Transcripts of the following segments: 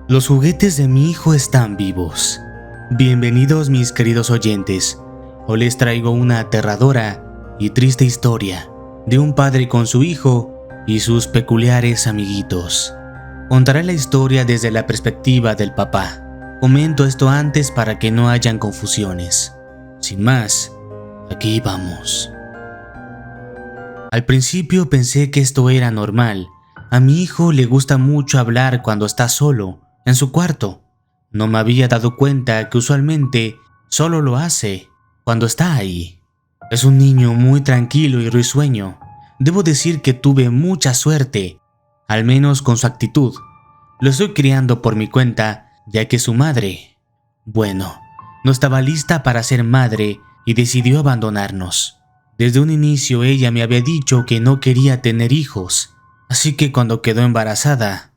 Los juguetes de mi hijo están vivos. Bienvenidos mis queridos oyentes. Hoy les traigo una aterradora y triste historia de un padre con su hijo y sus peculiares amiguitos. Contaré la historia desde la perspectiva del papá. Comento esto antes para que no hayan confusiones. Sin más, aquí vamos. Al principio pensé que esto era normal. A mi hijo le gusta mucho hablar cuando está solo, en su cuarto. No me había dado cuenta que usualmente solo lo hace cuando está ahí. Es un niño muy tranquilo y risueño. Debo decir que tuve mucha suerte, al menos con su actitud. Lo estoy criando por mi cuenta, ya que su madre, bueno, no estaba lista para ser madre y decidió abandonarnos. Desde un inicio ella me había dicho que no quería tener hijos, así que cuando quedó embarazada,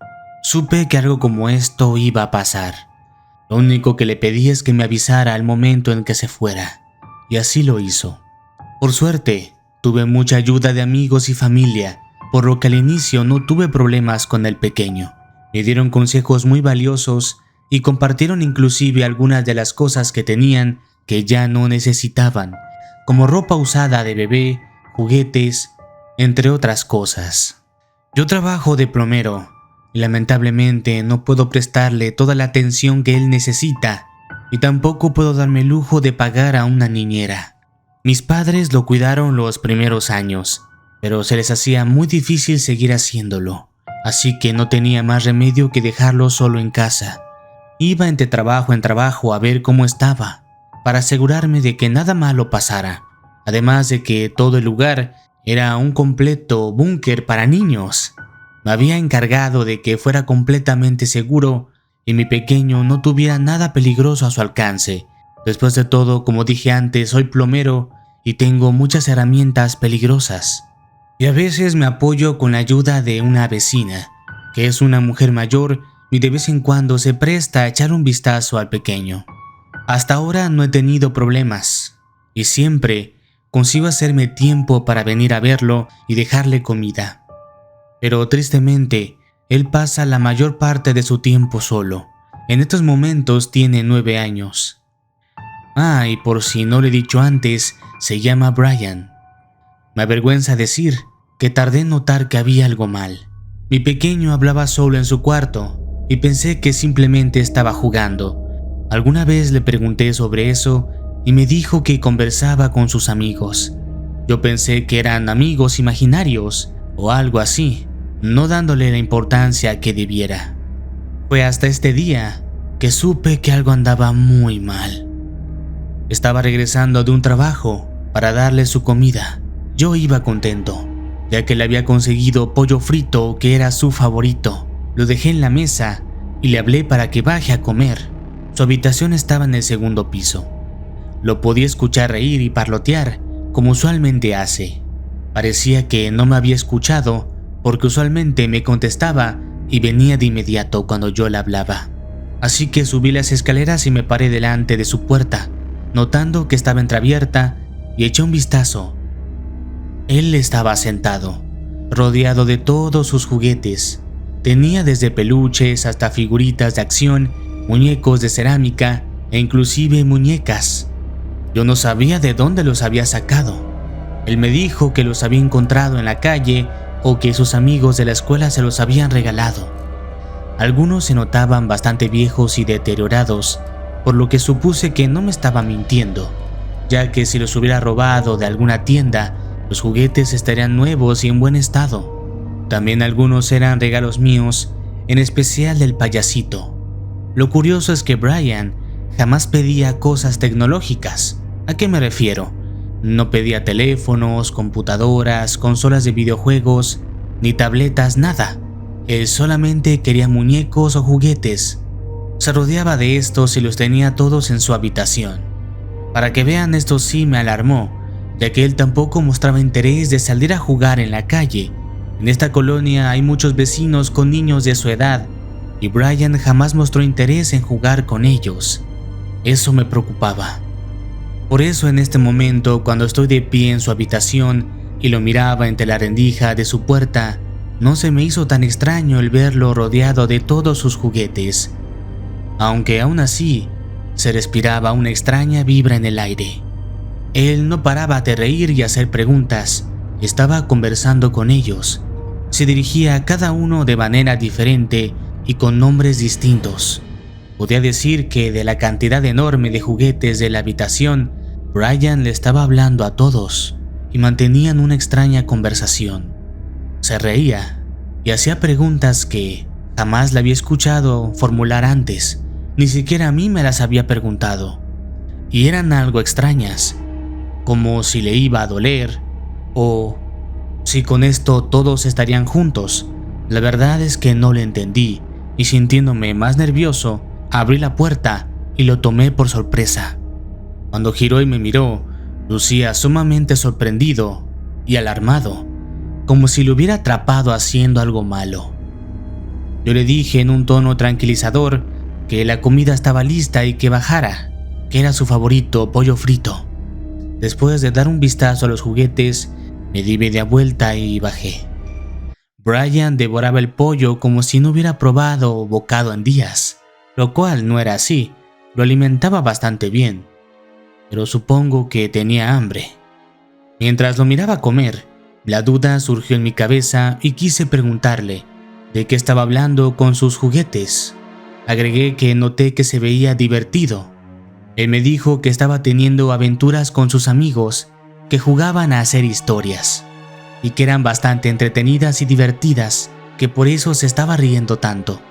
supe que algo como esto iba a pasar. Lo único que le pedí es que me avisara al momento en que se fuera, y así lo hizo. Por suerte, tuve mucha ayuda de amigos y familia, por lo que al inicio no tuve problemas con el pequeño. Me dieron consejos muy valiosos y compartieron inclusive algunas de las cosas que tenían que ya no necesitaban, como ropa usada de bebé, juguetes, entre otras cosas. Yo trabajo de plomero y lamentablemente no puedo prestarle toda la atención que él necesita y tampoco puedo darme el lujo de pagar a una niñera. Mis padres lo cuidaron los primeros años, pero se les hacía muy difícil seguir haciéndolo, así que no tenía más remedio que dejarlo solo en casa. Iba entre trabajo en trabajo a ver cómo estaba, para asegurarme de que nada malo pasara, además de que todo el lugar era un completo búnker para niños. Me había encargado de que fuera completamente seguro y mi pequeño no tuviera nada peligroso a su alcance. Después de todo, como dije antes, soy plomero y tengo muchas herramientas peligrosas. Y a veces me apoyo con la ayuda de una vecina, que es una mujer mayor y de vez en cuando se presta a echar un vistazo al pequeño. Hasta ahora no he tenido problemas y siempre consigo hacerme tiempo para venir a verlo y dejarle comida. Pero tristemente, él pasa la mayor parte de su tiempo solo. En estos momentos tiene 9 años. Y por si no le he dicho antes, se llama Brian. Me avergüenza decir que tardé en notar que había algo mal. Mi pequeño hablaba solo en su cuarto y pensé que simplemente estaba jugando. Alguna vez le pregunté sobre eso y me dijo que conversaba con sus amigos. Yo pensé que eran amigos imaginarios o algo así, no dándole la importancia que debiera. Fue hasta este día que supe que algo andaba muy mal. Estaba regresando de un trabajo para darle su comida. Yo iba contento, ya que le había conseguido pollo frito que era su favorito. Lo dejé en la mesa y le hablé para que baje a comer. Su habitación estaba en el segundo piso. Lo podía escuchar reír y parlotear, como usualmente hace. Parecía que no me había escuchado, porque usualmente me contestaba y venía de inmediato cuando yo le hablaba. Así que subí las escaleras y me paré delante de su puerta, notando que estaba entreabierta, y eché un vistazo. Él estaba sentado, rodeado de todos sus juguetes. Tenía desde peluches hasta figuritas de acción, muñecos de cerámica e inclusive muñecas. Yo no sabía de dónde los había sacado. Él me dijo que los había encontrado en la calle o que sus amigos de la escuela se los habían regalado. Algunos se notaban bastante viejos y deteriorados, por lo que supuse que no me estaba mintiendo, ya que si los hubiera robado de alguna tienda, los juguetes estarían nuevos y en buen estado. También algunos eran regalos míos, en especial del payasito. Lo curioso es que Brian jamás pedía cosas tecnológicas. ¿A qué me refiero? No pedía teléfonos, computadoras, consolas de videojuegos, ni tabletas, nada. Él solamente quería muñecos o juguetes. Se rodeaba de estos y los tenía todos en su habitación. Para que vean, esto sí me alarmó, ya que él tampoco mostraba interés de salir a jugar en la calle. En esta colonia hay muchos vecinos con niños de su edad, y Brian jamás mostró interés en jugar con ellos. Eso me preocupaba. Por eso en este momento, cuando estoy de pie en su habitación y lo miraba entre la rendija de su puerta, no se me hizo tan extraño el verlo rodeado de todos sus juguetes, aunque aún así se respiraba una extraña vibra en el aire. Él no paraba de reír y hacer preguntas, estaba conversando con ellos, se dirigía a cada uno de manera diferente y con nombres distintos. Podía decir que de la cantidad enorme de juguetes de la habitación, Brian le estaba hablando a todos y mantenían una extraña conversación. Se reía y hacía preguntas que jamás le había escuchado formular antes, ni siquiera a mí me las había preguntado, y eran algo extrañas, como si le iba a doler o si con esto todos estarían juntos. La verdad es que no lo entendí y sintiéndome más nervioso, abrí la puerta y lo tomé por sorpresa. Cuando giró y me miró, lucía sumamente sorprendido y alarmado, como si lo hubiera atrapado haciendo algo malo. Yo le dije en un tono tranquilizador que la comida estaba lista y que bajara, que era su favorito, pollo frito. Después de dar un vistazo a los juguetes, me di media vuelta y bajé. Brian devoraba el pollo como si no hubiera probado bocado en días, lo cual no era así, lo alimentaba bastante bien, pero supongo que tenía hambre. Mientras lo miraba comer, la duda surgió en mi cabeza y quise preguntarle de qué estaba hablando con sus juguetes. Agregué que noté que se veía divertido. Él me dijo que estaba teniendo aventuras con sus amigos que jugaban a hacer historias y que eran bastante entretenidas y divertidas, que por eso se estaba riendo tanto.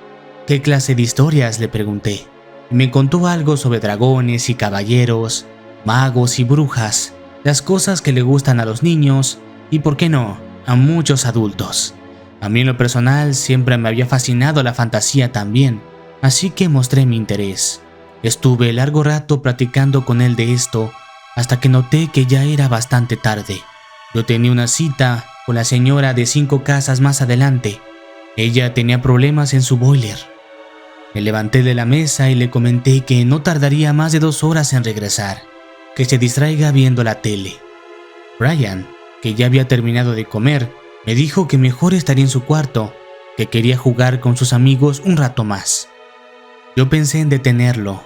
¿Qué clase de historias?, le pregunté. Me contó algo sobre dragones y caballeros, magos y brujas, las cosas que le gustan a los niños y, por qué no, a muchos adultos. A mí en lo personal siempre me había fascinado la fantasía también, así que mostré mi interés. Estuve largo rato platicando con él de esto, hasta que noté que ya era bastante tarde. Yo tenía una cita con la señora de 5 casas más adelante. Ella tenía problemas en su boiler. Me levanté de la mesa y le comenté que no tardaría más de 2 horas en regresar, que se distraiga viendo la tele. Brian, que ya había terminado de comer, me dijo que mejor estaría en su cuarto, que quería jugar con sus amigos un rato más. Yo pensé en detenerlo,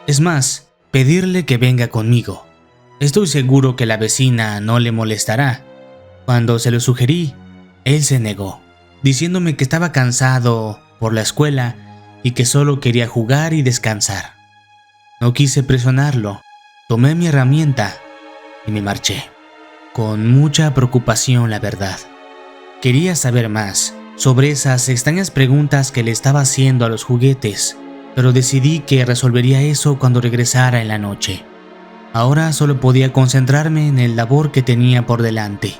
es más, pedirle que venga conmigo. Estoy seguro que la vecina no le molestará. Cuando se lo sugerí, él se negó, diciéndome que estaba cansado por la escuela y que solo quería jugar y descansar. No quise presionarlo, tomé mi herramienta y me marché, con mucha preocupación, la verdad. Quería saber más sobre esas extrañas preguntas que le estaba haciendo a los juguetes, pero decidí que resolvería eso cuando regresara en la noche. Ahora solo podía concentrarme en el labor que tenía por delante.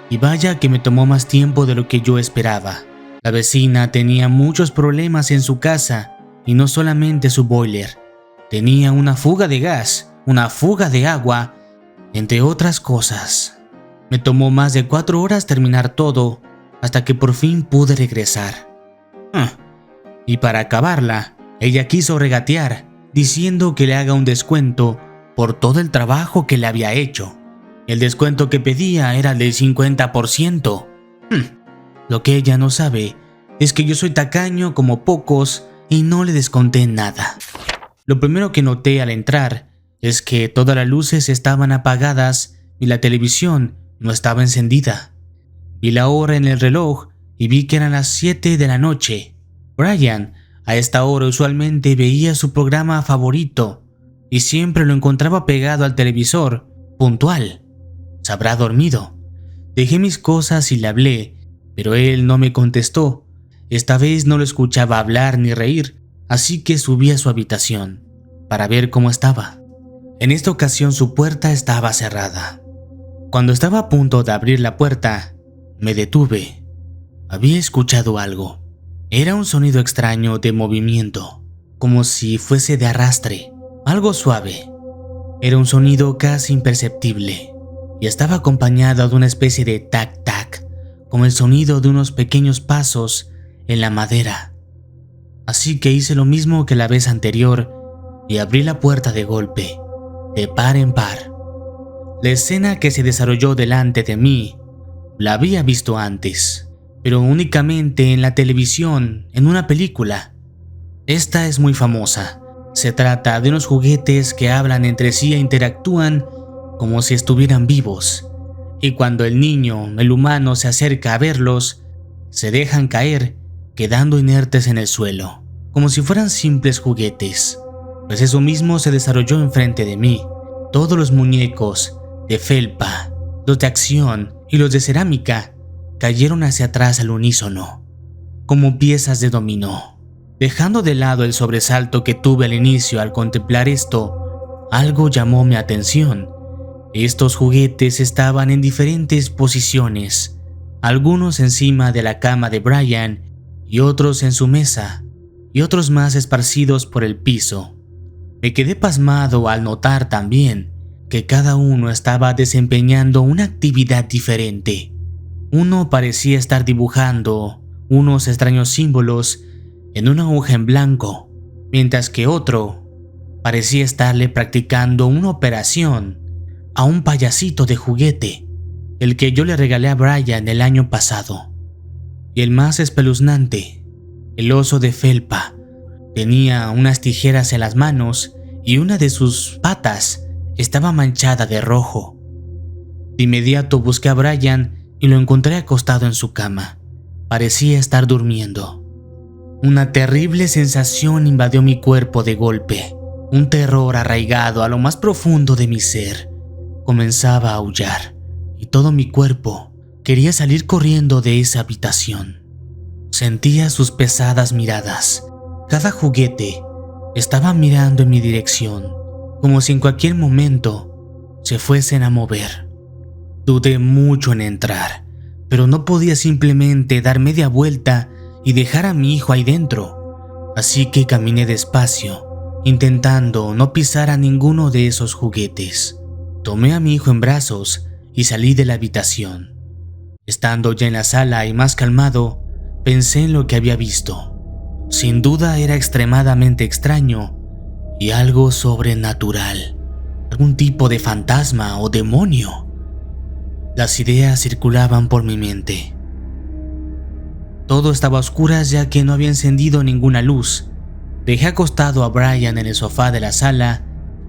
Y vaya que me tomó más tiempo de lo que yo esperaba. La vecina tenía muchos problemas en su casa, y no solamente su boiler. Tenía una fuga de gas, una fuga de agua, entre otras cosas. Me tomó más de 4 horas terminar todo, hasta que por fin pude regresar. Y para acabarla, ella quiso regatear, diciendo que le haga un descuento por todo el trabajo que le había hecho. El descuento que pedía era del 50%. Lo que ella no sabe es que yo soy tacaño como pocos y no le desconté nada. Lo primero que noté al entrar es que todas las luces estaban apagadas y la televisión no estaba encendida. Vi la hora en el reloj y vi que eran las 7 de la noche. Brian a esta hora usualmente veía su programa favorito y siempre lo encontraba pegado al televisor, puntual. ¿Se habrá dormido? Dejé mis cosas y le hablé, pero él no me contestó. Esta vez no lo escuchaba hablar ni reír, así que subí a su habitación para ver cómo estaba. En esta ocasión su puerta estaba cerrada. Cuando estaba a punto de abrir la puerta, me detuve. Había escuchado algo. Era un sonido extraño de movimiento, como si fuese de arrastre. Algo suave. Era un sonido casi imperceptible y estaba acompañado de una especie de tac-tac, como el sonido de unos pequeños pasos en la madera. Así que hice lo mismo que la vez anterior y abrí la puerta de golpe, de par en par. La escena que se desarrolló delante de mí la había visto antes. pero únicamente en la televisión, en una película. Esta es muy famosa. Se trata de unos juguetes que hablan entre sí e interactúan como si estuvieran vivos. Y cuando el niño, el humano, se acerca a verlos, se dejan caer, quedando inertes en el suelo, como si fueran simples juguetes. Pues eso mismo se desarrolló enfrente de mí. Todos los muñecos de felpa, los de acción y los de cerámica cayeron hacia atrás al unísono, como piezas de dominó. Dejando de lado el sobresalto que tuve al inicio al contemplar esto, algo llamó mi atención. Estos juguetes estaban en diferentes posiciones, algunos encima de la cama de Brian y otros en su mesa, y otros más esparcidos por el piso. Me quedé pasmado al notar también que cada uno estaba desempeñando una actividad diferente. Uno parecía estar dibujando unos extraños símbolos en una hoja en blanco, mientras que otro parecía estarle practicando una operación a un payasito de juguete, el que yo le regalé a Brian el año pasado. Y el más espeluznante, el oso de felpa, tenía unas tijeras en las manos y una de sus patas estaba manchada de rojo. De inmediato busqué a Brian y lo encontré acostado en su cama. Parecía estar durmiendo. Una terrible sensación invadió mi cuerpo de golpe. Un terror arraigado a lo más profundo de mi ser. Comenzaba a aullar y todo mi cuerpo quería salir corriendo de esa habitación. Sentía sus pesadas miradas. Cada juguete estaba mirando en mi dirección, como si en cualquier momento se fuesen a mover. Dudé mucho en entrar, pero no podía simplemente dar media vuelta y dejar a mi hijo ahí dentro. Así que caminé despacio, intentando no pisar a ninguno de esos juguetes. Tomé a mi hijo en brazos y salí de la habitación. Estando ya en la sala y más calmado, pensé en lo que había visto. Sin duda era extremadamente extraño y algo sobrenatural. Algún tipo de fantasma o demonio. Las ideas circulaban por mi mente. Todo estaba a oscuras ya que no había encendido ninguna luz. Dejé acostado a Brian en el sofá de la sala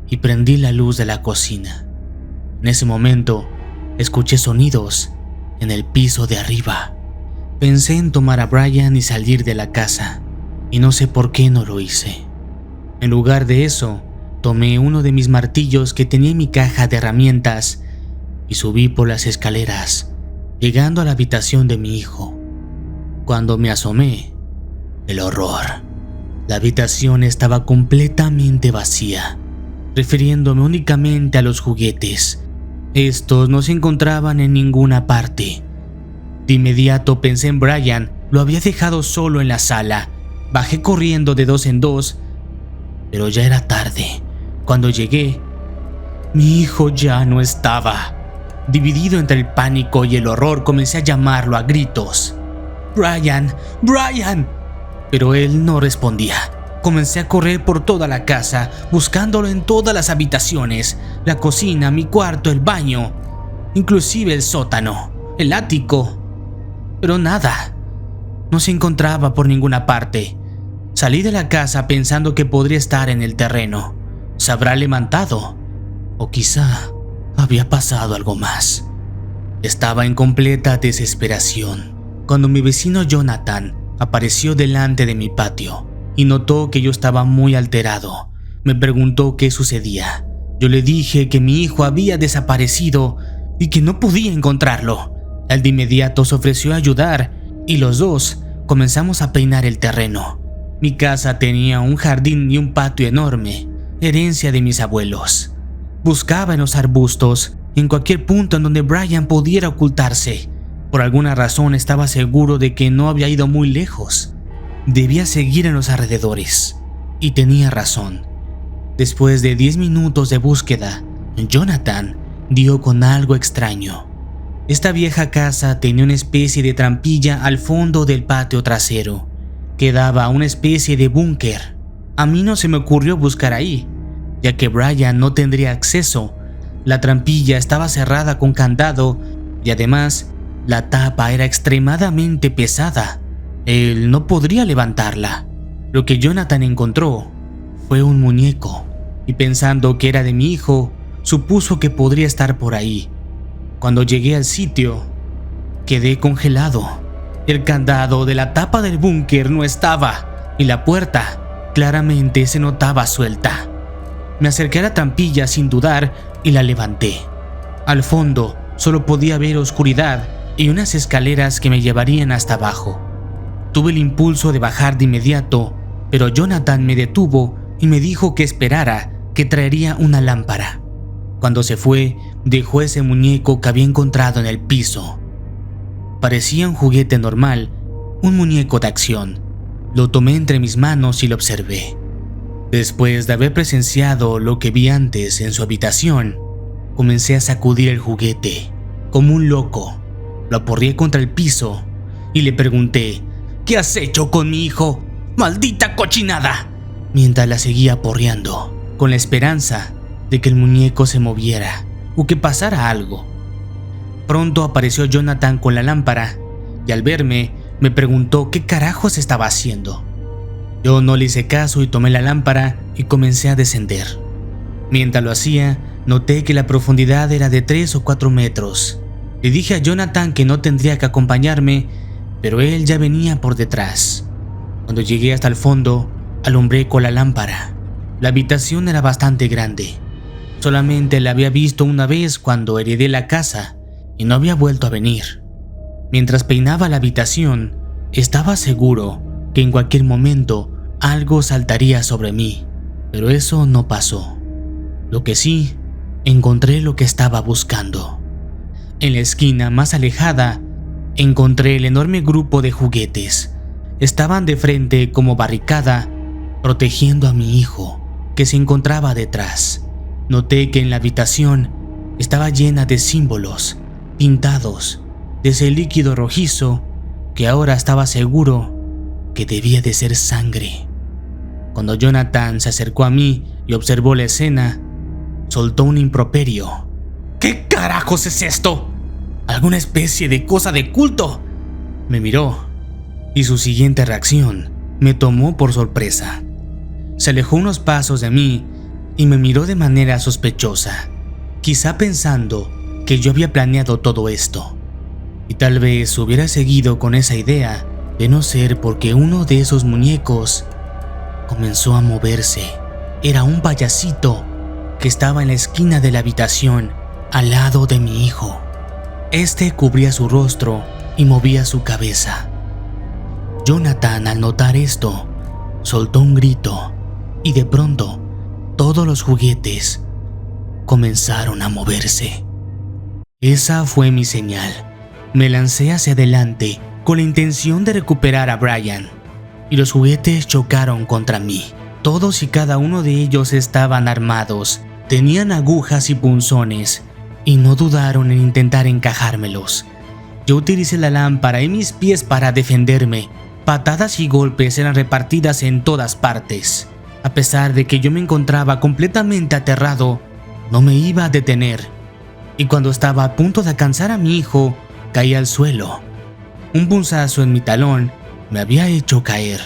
y prendí la luz de la cocina. En ese momento, escuché sonidos en el piso de arriba. Pensé en tomar a Brian y salir de la casa, y no sé por qué no lo hice. En lugar de eso, tomé uno de mis martillos que tenía en mi caja de herramientas y subí por las escaleras, llegando a la habitación de mi hijo. Cuando me asomé, el horror. La habitación estaba completamente vacía, refiriéndome únicamente a los juguetes. Estos no se encontraban en ninguna parte. De inmediato pensé en Brian, lo había dejado solo en la sala. Bajé corriendo de dos en dos, pero ya era tarde. Cuando llegué, mi hijo ya no estaba. Dividido entre el pánico y el horror, comencé a llamarlo a gritos. ¡Brian! ¡Brian! Pero él no respondía. Comencé a correr por toda la casa, buscándolo en todas las habitaciones, la cocina, mi cuarto, el baño, inclusive el sótano, el ático. Pero nada, no se encontraba por ninguna parte. Salí de la casa pensando que podría estar en el terreno. ¿Se habrá levantado? O quizá había pasado algo más. Estaba en completa desesperación cuando mi vecino Jonathan apareció delante de mi patio y notó que yo estaba muy alterado. Me preguntó qué sucedía. Yo le dije que mi hijo había desaparecido y que no podía encontrarlo. Él de inmediato se ofreció a ayudar y los dos comenzamos a peinar el terreno. Mi casa tenía un jardín y un patio enorme, herencia de mis abuelos. Buscaba en los arbustos, en cualquier punto en donde Brian pudiera ocultarse. Por alguna razón estaba seguro de que no había ido muy lejos. Debía seguir en los alrededores. Y tenía razón. Después de 10 minutos de búsqueda, Jonathan dio con algo extraño. Esta vieja casa tenía una especie de trampilla al fondo del patio trasero, que daba a una especie de búnker. A mí no se me ocurrió buscar ahí, ya que Brian no tendría acceso. La trampilla estaba cerrada con candado y además La tapa era extremadamente pesada. Él no podría levantarla. Lo que Jonathan encontró fue un muñeco, y pensando que era de mi hijo, supuso que podría estar por ahí. Cuando llegué al sitio, quedé congelado. El candado de la tapa del búnker no estaba, y la puerta claramente se notaba suelta. Me acerqué a la trampilla sin dudar y la levanté. Al fondo solo podía ver oscuridad y unas escaleras que me llevarían hasta abajo. Tuve el impulso de bajar de inmediato, pero Jonathan me detuvo y me dijo que esperara, que traería una lámpara. Cuando se fue, dejó ese muñeco que había encontrado en el piso. Parecía un juguete normal, un muñeco de acción. Lo tomé entre mis manos y lo observé. Después de haber presenciado lo que vi antes en su habitación, comencé a sacudir el juguete, como un loco. Lo aporreé contra el piso y le pregunté: ¿qué has hecho con mi hijo? ¡Maldita cochinada! Mientras la seguía aporreando, con la esperanza de que el muñeco se moviera o que pasara algo. Pronto apareció Jonathan con la lámpara y al verme me preguntó qué carajos estaba haciendo. Yo no le hice caso y tomé la lámpara y comencé a descender. Mientras lo hacía, noté que la profundidad era de 3 o 4 metros. Le dije a Jonathan que no tendría que acompañarme, pero él ya venía por detrás. Cuando llegué hasta el fondo, alumbré con la lámpara. La habitación era bastante grande. Solamente la había visto una vez cuando heredé la casa y no había vuelto a venir. Mientras peinaba la habitación, estaba seguro que en cualquier momento algo saltaría sobre mí, pero eso no pasó. Lo que sí, encontré lo que estaba buscando. En la esquina más alejada, encontré el enorme grupo de juguetes. Estaban de frente como barricada, protegiendo a mi hijo, que se encontraba detrás. Noté que en la habitación estaba llena de símbolos pintados de ese líquido rojizo que ahora estaba seguro que debía de ser sangre. Cuando Jonathan se acercó a mí y observó la escena, soltó un improperio. ¿Qué carajos es esto? ¿Alguna especie de cosa de culto? Me miró y su siguiente reacción me tomó por sorpresa. Se alejó unos pasos de mí y me miró de manera sospechosa, quizá pensando que yo había planeado todo esto. Y tal vez hubiera seguido con esa idea de no ser porque uno de esos muñecos comenzó a moverse. Era un payasito que estaba en la esquina de la habitación al lado de mi hijo. Este cubría su rostro y movía su cabeza. Jonathan, al notar esto, soltó un grito y de pronto todos los juguetes comenzaron a moverse. Esa fue mi señal. Me lancé hacia adelante con la intención de recuperar a Brian, y los juguetes chocaron contra mí. Todos y cada uno de ellos estaban armados, tenían agujas y punzones, y no dudaron en intentar encajármelos. Yo utilicé la lámpara y mis pies para defenderme. Patadas y golpes eran repartidas en todas partes. A pesar de que yo me encontraba completamente aterrado, no me iba a detener. Y cuando estaba a punto de alcanzar a mi hijo, caí al suelo. Un punzazo en mi talón me había hecho caer.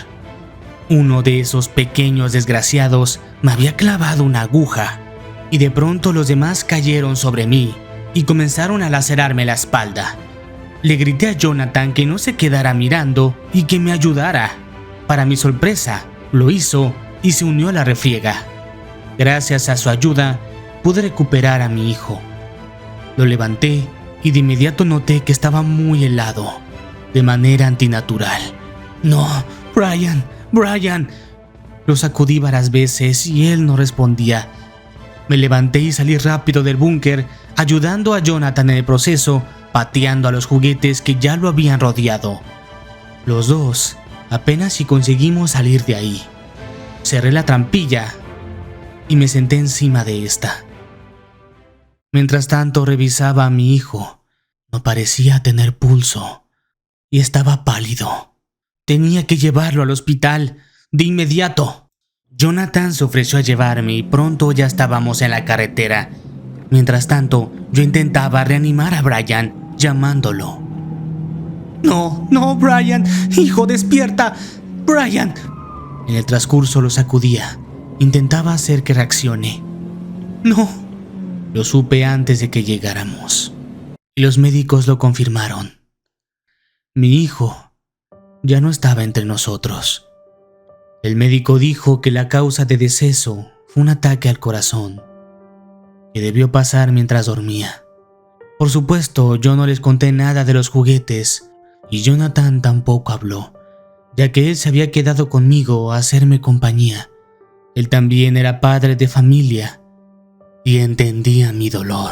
Uno de esos pequeños desgraciados me había clavado una aguja, y de pronto los demás cayeron sobre mí y comenzaron a lacerarme la espalda. Le grité a Jonathan que no se quedara mirando y que me ayudara. Para mi sorpresa, lo hizo y se unió a la refriega. Gracias a su ayuda, pude recuperar a mi hijo. Lo levanté y de inmediato noté que estaba muy helado, de manera antinatural. No, Brian, Brian. Lo sacudí varias veces y él no respondía. Me levanté y salí rápido del búnker, ayudando a Jonathan en el proceso, pateando a los juguetes que ya lo habían rodeado. Los dos apenas si conseguimos salir de ahí. Cerré la trampilla y me senté encima de esta. Mientras tanto revisaba a mi hijo. No parecía tener pulso y estaba pálido. Tenía que llevarlo al hospital de inmediato. Jonathan se ofreció a llevarme y pronto ya estábamos en la carretera. Mientras tanto, yo intentaba reanimar a Brian llamándolo. No, no, Brian, hijo, despierta, Brian. En el transcurso lo sacudía, intentaba hacer que reaccione. No, lo supe antes de que llegáramos, y los médicos lo confirmaron. Mi hijo ya no estaba entre nosotros. El médico dijo que la causa de deceso fue un ataque al corazón, que debió pasar mientras dormía. Por supuesto, yo no les conté nada de los juguetes y Jonathan tampoco habló, ya que él se había quedado conmigo a hacerme compañía. Él también era padre de familia y entendía mi dolor.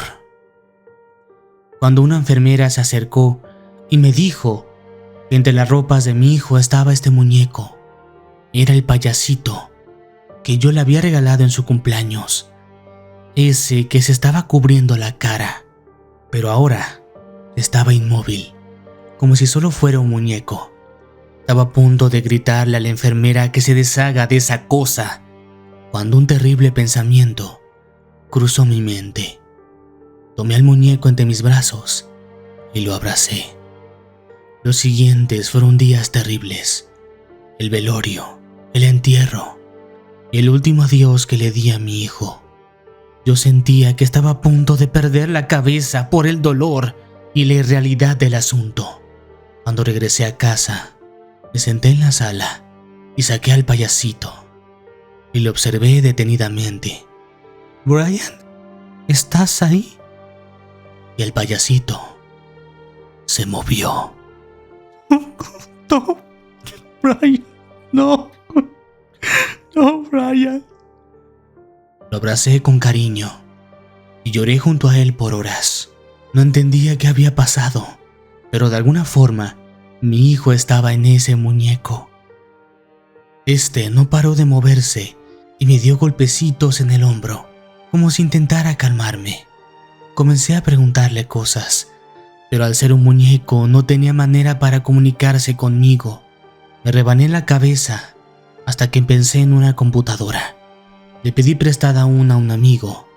Cuando una enfermera se acercó y me dijo que entre las ropas de mi hijo estaba este muñeco, era el payasito que yo le había regalado en su cumpleaños, ese que se estaba cubriendo la cara, pero ahora estaba inmóvil, como si solo fuera un muñeco. Estaba a punto de gritarle a la enfermera que se deshaga de esa cosa, cuando un terrible pensamiento cruzó mi mente. Tomé al muñeco entre mis brazos y lo abracé. Los siguientes fueron días terribles: el velorio, el entierro y el último adiós que le di a mi hijo. Yo sentía que estaba a punto de perder la cabeza por el dolor y la irrealidad del asunto. Cuando regresé a casa, me senté en la sala y saqué al payasito y lo observé detenidamente. «Brian, ¿estás ahí?» Y el payasito se movió. «No, Brian, no, no, Brian». Lo abracé con cariño y lloré junto a él por horas. No entendía qué había pasado, pero de alguna forma mi hijo estaba en ese muñeco. Este no paró de moverse y me dio golpecitos en el hombro, como si intentara calmarme. Comencé a preguntarle cosas, pero al ser un muñeco no tenía manera para comunicarse conmigo. Me rebané la cabeza hasta que pensé en una computadora. Le pedí prestada una a un amigo,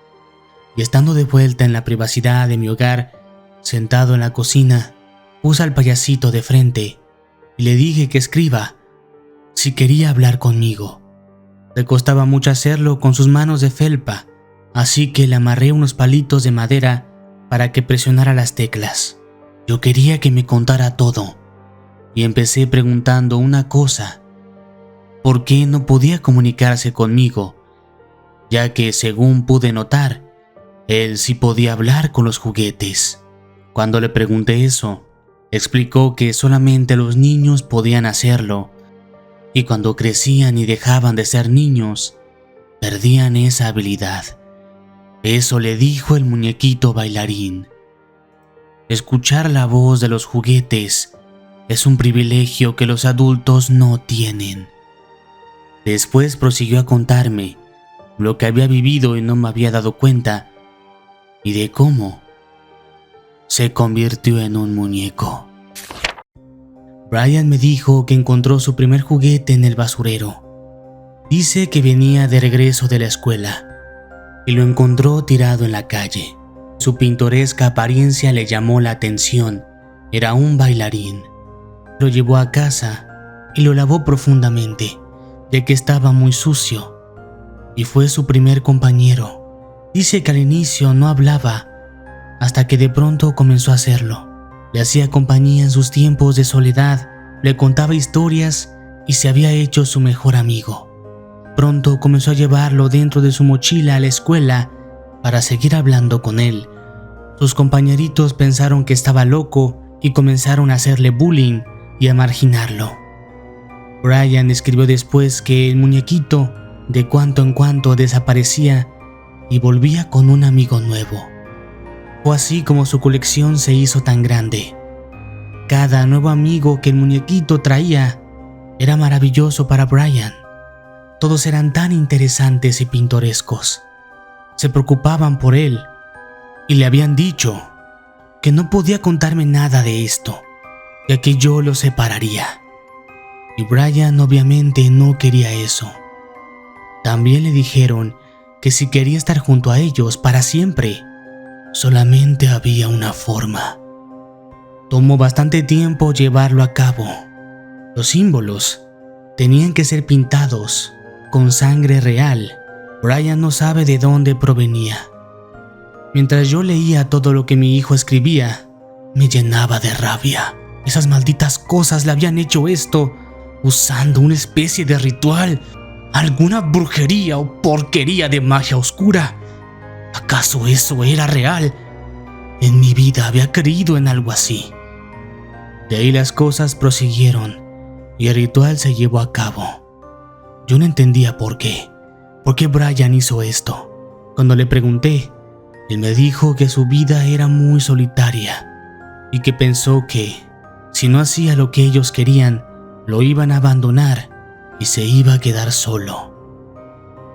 y estando de vuelta en la privacidad de mi hogar, sentado en la cocina, puse al payasito de frente y le dije que escriba si quería hablar conmigo. Le costaba mucho hacerlo con sus manos de felpa, así que le amarré unos palitos de madera para que presionara las teclas. Yo quería que me contara todo, y empecé preguntando una cosa: ¿por qué no podía comunicarse conmigo? Ya que, según pude notar, él sí podía hablar con los juguetes. Cuando le pregunté eso, explicó que solamente los niños podían hacerlo, y cuando crecían y dejaban de ser niños, perdían esa habilidad. Eso le dijo el muñequito bailarín. Escuchar la voz de los juguetes es un privilegio que los adultos no tienen. Después prosiguió a contarme lo que había vivido y no me había dado cuenta, y de cómo se convirtió en un muñeco. Brian me dijo que encontró su primer juguete en el basurero. Dice que venía de regreso de la escuela y lo encontró tirado en la calle. Su pintoresca apariencia le llamó la atención. Era un bailarín. Lo llevó a casa y lo lavó profundamente, ya que estaba muy sucio, y fue su primer compañero. Dice que al inicio no hablaba, hasta que de pronto comenzó a hacerlo. Le hacía compañía en sus tiempos de soledad, le contaba historias y se había hecho su mejor amigo. Pronto comenzó a llevarlo dentro de su mochila a la escuela para seguir hablando con él. Sus compañeritos pensaron que estaba loco y comenzaron a hacerle bullying y a marginarlo. Brian escribió después que el muñequito de cuando en cuando desaparecía y volvía con un amigo nuevo. Fue así como su colección se hizo tan grande. Cada nuevo amigo que el muñequito traía era maravilloso para Brian. Todos eran tan interesantes y pintorescos. Se preocupaban por él y le habían dicho que no podía contarme nada de esto, ya que yo lo separaría. Y Brian obviamente no quería eso. También le dijeron que si quería estar junto a ellos para siempre, solamente había una forma: Tomó bastante tiempo llevarlo a cabo. Los símbolos tenían que ser pintados con sangre real. Brian no sabe de dónde provenía. Mientras yo leía todo lo que mi hijo escribía, me llenaba de rabia. Esas malditas cosas le habían hecho esto usando una especie de ritual, alguna brujería o porquería de magia oscura. ¿Acaso eso era real? En mi vida había creído en algo así. De ahí las cosas prosiguieron y el ritual se llevó a cabo. Yo no entendía por qué Brian hizo esto. Cuando le pregunté, él me dijo que su vida era muy solitaria y que pensó que si no hacía lo que ellos querían, lo iban a abandonar y se iba a quedar solo.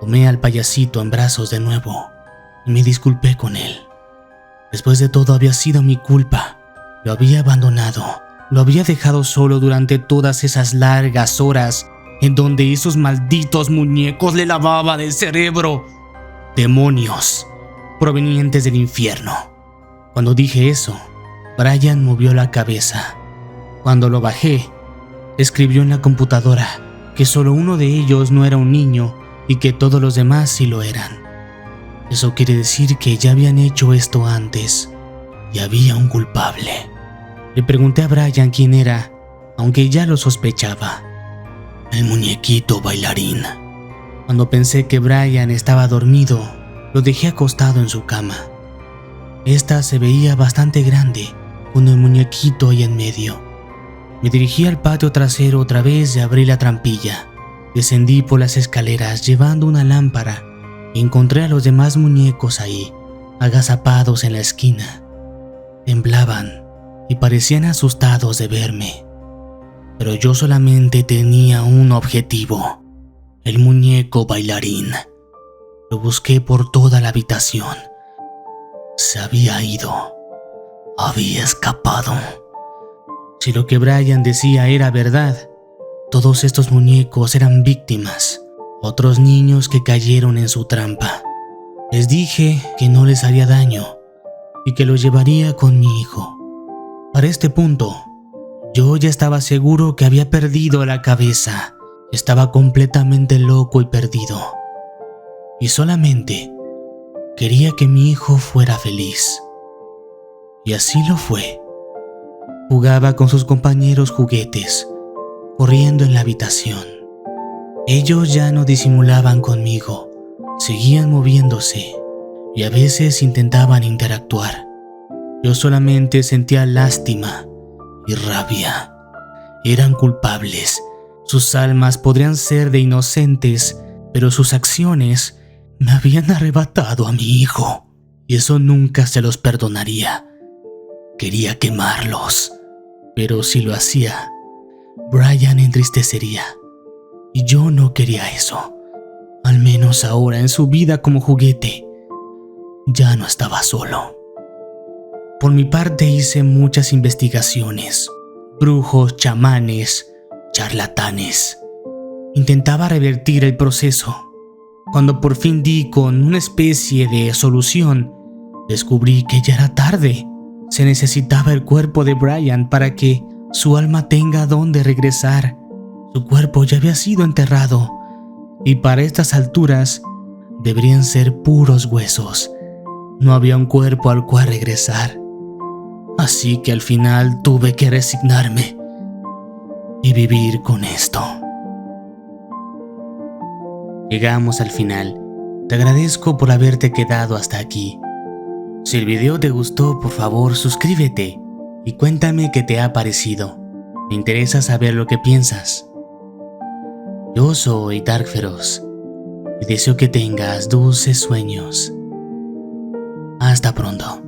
Tomé al payasito en brazos de nuevo y me disculpé con él. Después de todo había sido mi culpa. Lo había abandonado, lo había dejado solo durante todas esas largas horas en donde esos malditos muñecos le lavaban el cerebro. Demonios provenientes del infierno. Cuando dije eso, Brian movió la cabeza. Cuando lo bajé, escribió en la computadora que solo uno de ellos no era un niño y que todos los demás sí lo eran. Eso quiere decir que ya habían hecho esto antes y había un culpable. Le pregunté a Brian quién era, aunque ya lo sospechaba. El muñequito bailarín. Cuando pensé que Brian estaba dormido, lo dejé acostado en su cama. Esta se veía bastante grande, con el muñequito ahí en medio. Me dirigí al patio trasero otra vez y abrí la trampilla. Descendí por las escaleras llevando una lámpara y encontré a los demás muñecos ahí, agazapados en la esquina. Temblaban y parecían asustados de verme. Pero yo solamente tenía un objetivo: el muñeco bailarín. Lo busqué por toda la habitación. Se había ido. Había escapado. Si lo que Brian decía era verdad, todos estos muñecos eran víctimas, otros niños que cayeron en su trampa. Les dije que no les haría daño y que los llevaría con mi hijo. Para este punto, yo ya estaba seguro que había perdido la cabeza. Estaba completamente loco y perdido. Y solamente quería que mi hijo fuera feliz. Y así lo fue. Jugaba con sus compañeros juguetes, corriendo en la habitación. Ellos ya no disimulaban conmigo, seguían moviéndose y a veces intentaban interactuar. Yo solamente sentía lástima y rabia. Eran culpables. Sus almas podrían ser de inocentes, pero sus acciones me habían arrebatado a mi hijo y eso nunca se los perdonaría. Quería quemarlos, pero si lo hacía, Brian entristecería y yo no quería eso. Al menos ahora en su vida como juguete, ya no estaba solo. Por mi parte hice muchas investigaciones, brujos, chamanes, charlatanes. Intentaba revertir el proceso. Cuando por fin di con una especie de solución, descubrí que ya era tarde. Se necesitaba el cuerpo de Brian para que su alma tenga dónde regresar. Su cuerpo ya había sido enterrado y para estas alturas deberían ser puros huesos. No había un cuerpo al cual regresar. Así que al final tuve que resignarme y vivir con esto. Llegamos al final. Te agradezco por haberte quedado hasta aquí. Si el video te gustó, por favor suscríbete y cuéntame qué te ha parecido. Me interesa saber lo que piensas. Yo soy Dark Feroz y deseo que tengas dulces sueños. Hasta pronto.